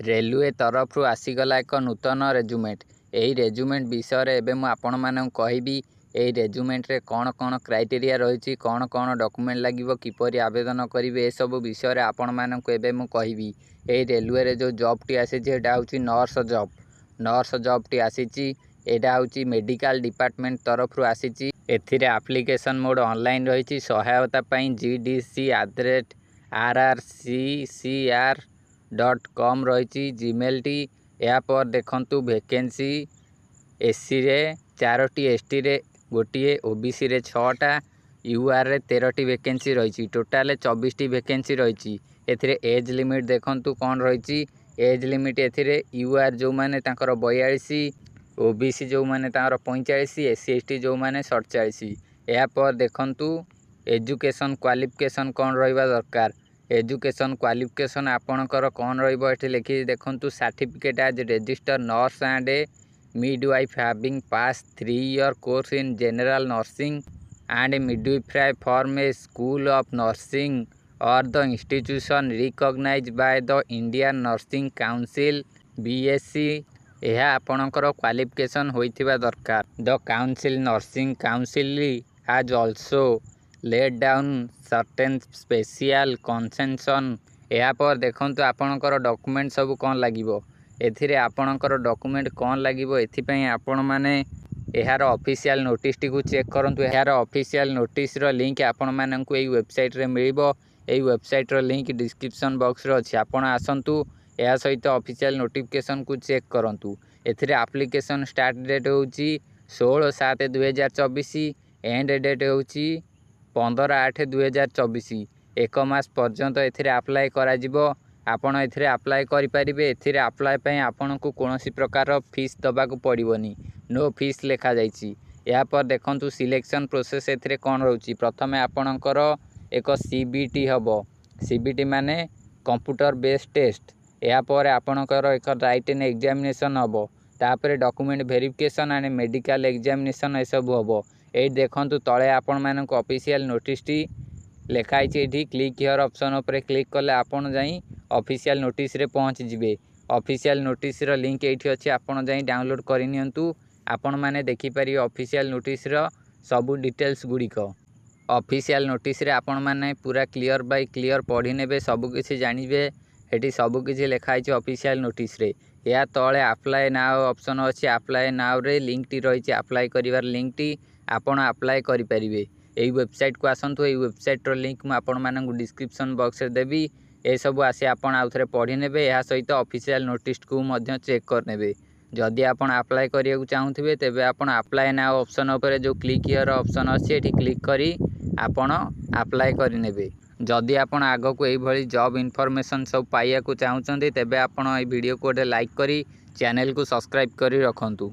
Railway तरफ आसीगला एक नूतन रेजुमेंट। यही रेजुमेंट विषय एवं मुझे आपण मानक कहबी यही रेजुमेंट रे कौन कौन क्राइटेरिया रही कौन कौन डॉक्यूमेंट लगे किपरि आवेदन करेंगे सब विषय आपण मानक एवं मुझे कहबी। यही रेलवे रे जो जॉब टी आसी हूँ nurse job. Nurse job T आसी यहाँ हूँ मेडिकल डिपार्टमेंट तरफ आसी। एथिरे एप्लिकेशन मोड ऑनलाइन रही सहायता gdc@rrccr.com रही जीमेल टी। या पर देखंतु वैकेंसी एससी रे 4टी, एसटी रे गोटे, ओबीसी रे 6टा, यूआर रे 13टी वैकेंसी रही। टोटाल 24टी वैकेंसी रही। एथिरे एज लिमिट देखंतु कौन रही। एज लिमिट एथिरे यूआर जो माने तांकर 42, ओबीसी जो माने तांकर 45, एससी एसटी जो माने 47। या पर देखंतु एजुकेशन क्वालिफिकेशन कौन रहिबा दरकार। एजुकेशन क्वालिफिकेशन आपणकर कौन रहिबो एठी लिखि देखंतु certificate as register nurse and midwife having pass 3 year course in general nursing and midwifery from a school of nursing और the institution recognised by the Indian nursing council BSc. यह आपणकर qualification होइथिबा दरकार। The council nursing council has also laid down certain special concession. या पर देखंतु आपणकर document सब कौन लागिबो। एथिरे आपणकर डॉक्यूमेंट कौन लागिबो एथिपई आपण माने यार ऑफिशियल नोटिस टी को चेक करंतु। यार ऑफिशियल नोटिस रो लिंक आपण माननकु एई वेबसाइट रे मिलिबो। एई वेबसाइट रो लिंक डिस्क्रिप्शन बॉक्स रे अछि। आपण आसंतु या सहित ऑफिशियल नोटिफिकेशन को चेक करंतु। एथिरे एप्लीकेशन स्टार्ट डेट होउची 16/7/2024। एंड डेट होउची 15/8/2024। एक मास पर्यंत एथिरे अप्लाई करा जिवो। आपण एथिरे अप्लाई करि परिबे। एथिरे अप्लाई पई आपनको कोनोसी प्रकार फीस दबाकू पड़िबोनी। नो फीस लेखा जाइछि। या पर देखंतु सिलेक्शन प्रोसेस एथिरे कोन रहउची। प्रथमे आपणकर एक सीबीटी हबो। सीबीटी माने कंप्यूटर बेस्ड टेस्ट। या पर आपणकर एक राइटन एग्जामिनेशन हबो। तापरे document verification and medical examination ए सब हबो। ए देखंतु तळे आपण मानक ऑफिशियल नोटिस टी लेखाई एठी क्लिक हियर ऑप्शन उपरे क्लिक कले आपण जाई ऑफिशियल नोटिस रे पहुंच जिवे। ऑफिशियल नोटिस रो लिंक एठी अछि। आपण जाई डाउनलोड करि नियंतु। आपण माने देखि पारि ऑफिशियल नोटिस रो सब डिटेल्स गुड़िक। ऑफिशियल नोटिस रे आपण माने पूरा क्लियर बाय क्लियर पढ़ी नेबे। सब किछि जानिबे। एठी सब किछि लेखाई छि ऑफिशियल नोटिस रे। या तळे अप्लाई नाउ ऑप्शन अछि। अप्लाई नाउ रे लिंक टी रही छि। अप्लाई करिवार लिंक टी आपण अप्लाई करि परिबे। एई वेबसाइट को आसंतु। एई वेबसाइट रो लिंक म आपण मानकु डिस्क्रिप्शन बॉक्स रे देबी। ए सब आसी आपण आउथरे पढ़ी नेबे। या सहित ऑफिशियल नोटिस को मध्य चेक कर नेबे। जदि आपण अप्लाई करिया चाहूथिबे तेबे आपण अप्लाई नाउ ऑप्शन उपरे जो क्लिक हियर ऑप्शन अछि एठी क्लिक करी आपण अप्लाई करि नेबे। जदि आपण आगो को एई भली जॉब इन्फॉर्मेशन सब पाइया को चाहुचंदी तेबे आपण एई वीडियो को लाइक करी चैनल को सब्सक्राइब करी रखंतु।